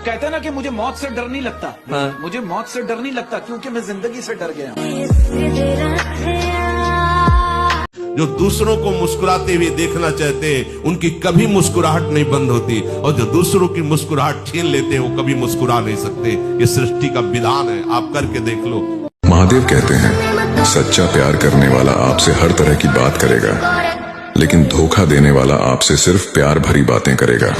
कहते हैं ना कि मुझे मौत से डर नहीं लगता। हाँ। मुझे मौत से डर नहीं लगता क्योंकि मैं जिंदगी से डर गया हूँ। जो दूसरों को मुस्कुराते हुए देखना चाहते हैं उनकी कभी मुस्कुराहट नहीं बंद होती, और जो दूसरों की मुस्कुराहट छीन लेते हैं वो कभी मुस्कुरा नहीं सकते। ये सृष्टि का विधान है, आप करके देख लो। महादेव कहते हैं सच्चा प्यार करने वाला आपसे हर तरह की बात करेगा, लेकिन धोखा देने वाला आपसे सिर्फ प्यार भरी बातें करेगा।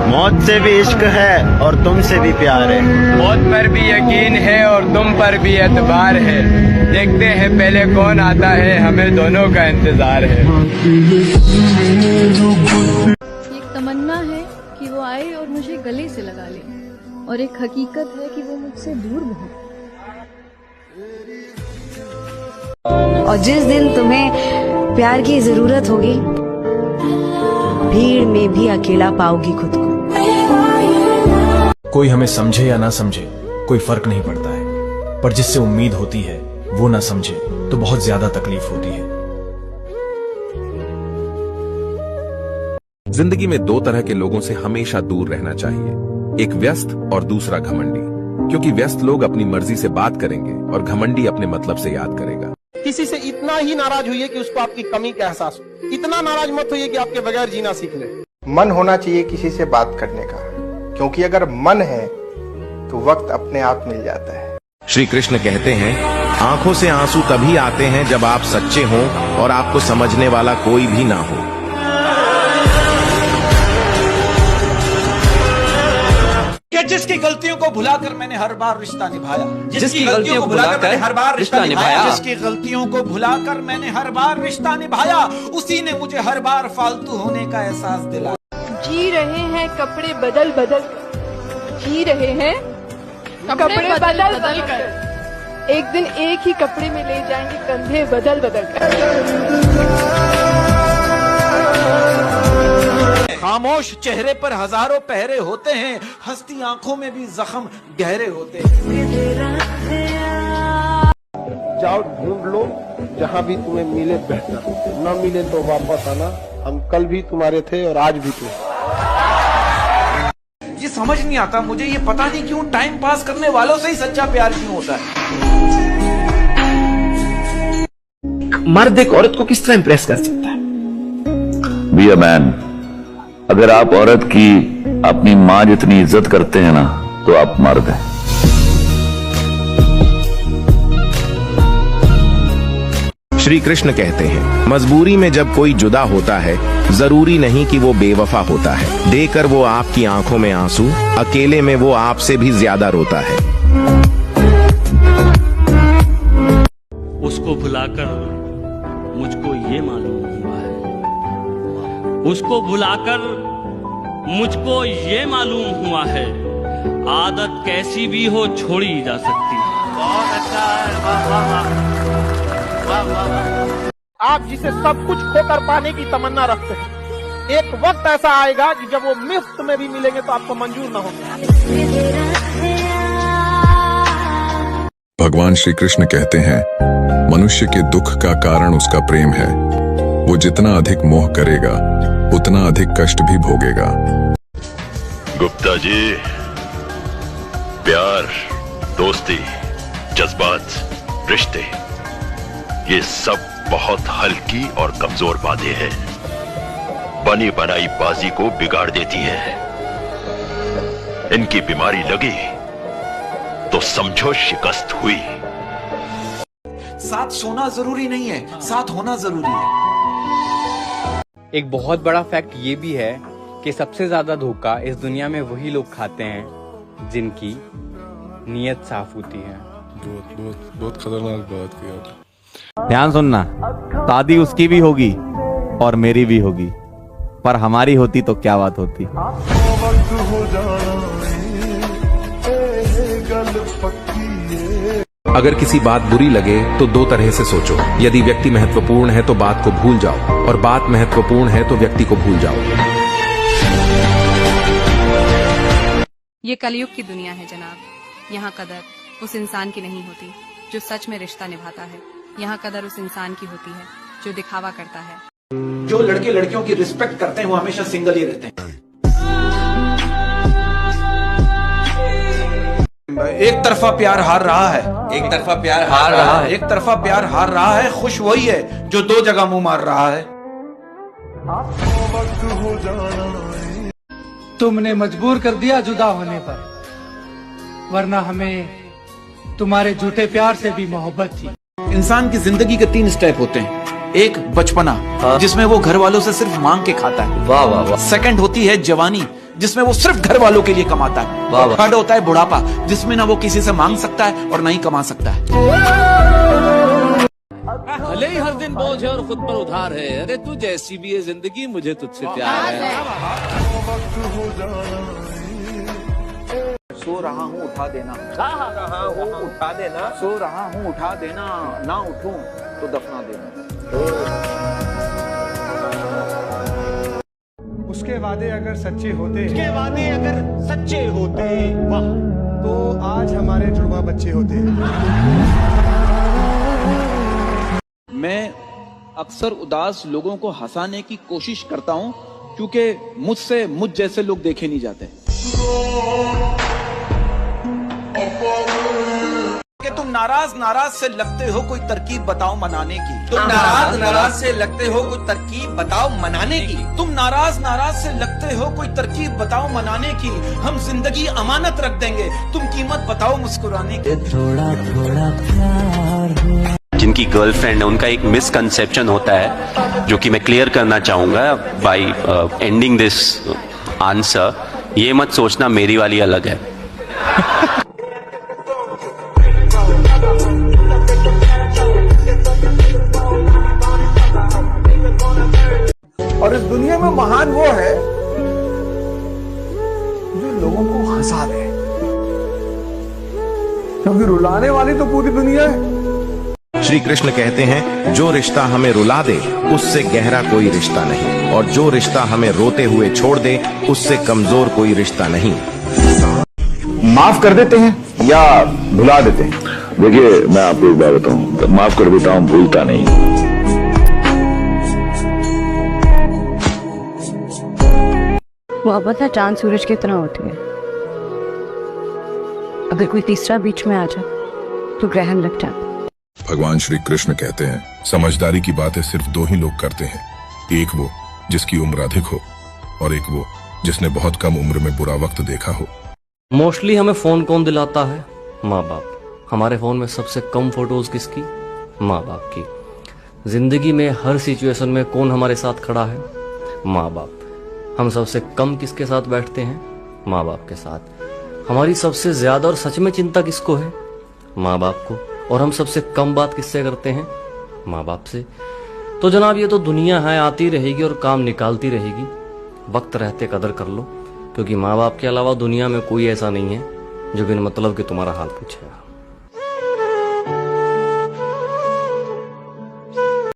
मौत से भी इश्क है और तुमसे भी प्यार है। मौत पर भी यकीन है और तुम पर भी एतबार है। देखते हैं पहले कौन आता है, हमें दोनों का इंतजार है। एक तमन्ना है कि वो आए और मुझे गले से लगा ले, और एक हकीकत है कि वो मुझसे दूर बहुत। और जिस दिन तुम्हें प्यार की जरूरत होगी, भीड़ में भी अकेला पाओगी खुद को। कोई हमें समझे या ना समझे कोई फर्क नहीं पड़ता है, पर जिससे उम्मीद होती है वो ना समझे तो बहुत ज्यादा तकलीफ होती है। जिंदगी में दो तरह के लोगों से हमेशा दूर रहना चाहिए, एक व्यस्त और दूसरा घमंडी। क्योंकि व्यस्त लोग अपनी मर्जी से बात करेंगे और घमंडी अपने मतलब से याद करेगा। किसी से इतना ही नाराज हुई कि उसको आपकी कमी का एहसास हो। इतना नाराज मत होइए कि आपके बगैर जीना सीख ले। मन होना चाहिए किसी से बात करने का, क्योंकि अगर मन है तो वक्त अपने आप मिल जाता है। श्री कृष्ण कहते हैं, आंखों से आंसू तभी आते हैं जब आप सच्चे हों और आपको समझने वाला कोई भी ना हो। जिसकी गलतियों को भुलाकर मैंने हर बार रिश्ता निभाया, जिसकी गलतियों को भुलाकर मैंने हर बार रिश्ता निभाया, जिसकी गलतियों को भुलाकर मैंने हर बार रिश्ता निभाया, उसी ने मुझे हर बार फालतू होने का एहसास दिलाया। जी रहे हैं कपड़े बदल बदल कर, जी रहे हैं कपड़े बदल बदल कर, एक दिन एक ही कपड़े में ले जाएंगे कंधे बदल बदल कर। खामोश चेहरे पर हजारों पहरे होते हैं, हंसती आंखों में भी जख्म गहरे होते हैं। जाओ ढूंढ लो, जहाँ भी तुम्हें मिले बेहतर, न मिले तो वापस आना। हम कल भी तुम्हारे थे और आज भी थे। ये समझ नहीं आता मुझे, ये पता नहीं क्यों टाइम पास करने वालों से ही सच्चा प्यार क्यों होता है। मर्द एक औरत को किस तरह इंप्रेस कर सकता है? Be a man. अगर आप औरत की अपनी मां जितनी इज्जत करते हैं ना, तो आप मर्द हैं। श्री कृष्ण कहते हैं, मजबूरी में जब कोई जुदा होता है, जरूरी नहीं कि वो बेवफा होता है। देकर वो आपकी आंखों में आंसू, अकेले में वो आपसे भी ज्यादा रोता है। उसको भुलाकर मुझको ये मालूम हुआ है, उसको भुलाकर मुझको ये मालूम हुआ है, आदत कैसी भी हो छोड़ी जा सकती है। बहुत अच्छा है, वाह वाह वाह वाह वाह। आप जिसे सब कुछ खोकर पाने की तमन्ना रखते हैं, एक वक्त ऐसा आएगा कि जब वो मुफ्त में भी मिलेंगे तो आपको मंजूर न होगा। भगवान श्री कृष्ण कहते हैं, मनुष्य के दुख का कारण उसका प्रेम है। वो जितना अधिक मोह करेगा उतना अधिक कष्ट भी भोगेगा। गुप्ता जी, प्यार, दोस्ती, जज्बात, रिश्ते, ये सब बहुत हल्की और कमजोर बातें हैं। बनी बनाई बाजी को बिगाड़ देती है। इनकी बीमारी लगी तो समझो शिकस्त हुई। साथ सोना जरूरी नहीं है, साथ होना जरूरी है। एक बहुत बड़ा फैक्ट ये भी है कि सबसे ज्यादा धोखा इस दुनिया में वही लोग खाते हैं जिनकी नीयत साफ होती है। बहुत खतरनाक बात की। ध्यान सुनना, शादी उसकी भी होगी और मेरी भी होगी, पर हमारी होती तो क्या बात होती। अगर किसी बात बुरी लगे तो दो तरह से सोचो। यदि व्यक्ति महत्वपूर्ण है तो बात को भूल जाओ, और बात महत्वपूर्ण है तो व्यक्ति को भूल जाओ। ये कलयुग की दुनिया है जनाब। यहाँ कदर उस इंसान की नहीं होती जो सच में रिश्ता निभाता है। यहाँ कदर उस इंसान की होती है जो दिखावा करता है। जो लड़के लड़कियों की रिस्पेक्ट करते हैं वो हमेशा सिंगल ही रहते हैं। एक तरफा प्यार हार रहा है, एक तरफा प्यार हार रहा है, एक तरफा प्यार हार रहा है। खुश वही है जो दो जगह मुंह मार रहा है। तुमने मजबूर कर दिया जुदा होने पर, वरना हमें तुम्हारे झूठे प्यार से भी मोहब्बत थी। इंसान की जिंदगी के 3 स्टेप होते हैं। एक बचपना, जिसमें वो घर वालों से सिर्फ मांग के खाता है। वाह वाह वाह। सेकंड होती है जवानी, जिसमें वो सिर्फ घर वालों के लिए कमाता है। वाह वाह। थर्ड होता है बुढ़ापा, जिसमें ना वो किसी से मांग सकता है और ना ही कमा सकता है। भले ही हर दिन बोझ है और खुद पर उधार है, अरे तू जैसी भी है जिंदगी, मुझे तुझसे प्यार है। सो रहा हूँ उठा देना, उठा देना, सो रहा हूँ उठा देना, ना उठूं तो दफना देना। उसके वादे अगर सच्चे होते, उसके वादे अगर सच्चे होते, वाह, तो आज हमारे जुड़वा बच्चे होते। मैं अक्सर उदास लोगों को हंसाने की कोशिश करता हूं, क्योंकि मुझसे मुझ जैसे लोग देखे नहीं जाते। कि तुम नाराज से लगते हो, कोई तरकीब बताओ मनाने की। तुम नाराज से लगते हो, कोई तरकीब बताओ मनाने की। तुम नाराज से लगते हो, कोई तरकीब बताओ मनाने की। हम जिंदगी अमानत रख देंगे, तुम कीमत बताओ मुस्कुराने की। थोड़ा थोड़ा प्यार। जिनकी गर्लफ्रेंड है उनका एक मिसकंसेप्शन होता है, जो कि मैं क्लियर करना चाहूंगा बाय एंडिंग दिस आंसर। ये मत सोचना मेरी वाली अलग है। और इस दुनिया में महान वो है जो लोगों को हंसा दे, क्योंकि रुलाने वाली तो पूरी दुनिया है। श्री कृष्ण कहते हैं, जो रिश्ता हमें रुला दे उससे गहरा कोई रिश्ता नहीं, और जो रिश्ता हमें रोते हुए छोड़ दे उससे कमजोर कोई रिश्ता नहीं। माफ कर देते हैं या भुला देते हैं? देखिए, मैं आपको एक बात बताऊं, माफ कर देता हूं, भूलता नहीं। मोहब्बत ना चांद सूरज की तरह होती है, अगर कोई तीसरा बीच में आ जाए तो ग्रहण लग जाता। भगवान श्री कृष्ण कहते हैं, समझदारी की बातें सिर्फ 2 ही लोग करते हैं, एक वो जिसकी उम्र अधिक हो और एक वो जिसने बहुत कम उम्र में बुरा वक्त देखा हो। मोस्टली हमें फोन कौन दिलाता है? माँ बाप। हमारे फोन में सबसे कम फोटोज किसकी? माँ बाप की। जिंदगी में हर सिचुएशन में कौन हमारे साथ खड़ा है? माँ बाप। हम सबसे कम किसके साथ बैठते हैं? माँ बाप के साथ। हमारी सबसे ज्यादा और सच में चिंता किसको है? माँ बाप को। और हम सबसे कम बात किससे करते हैं? माँ बाप से। तो जनाब, ये तो दुनिया है, आती रहेगी और काम निकालती रहेगी। वक्त रहते कदर कर लो, क्योंकि माँ बाप के अलावा दुनिया में कोई ऐसा नहीं है जो बिन मतलब के तुम्हारा हाल पूछेगा।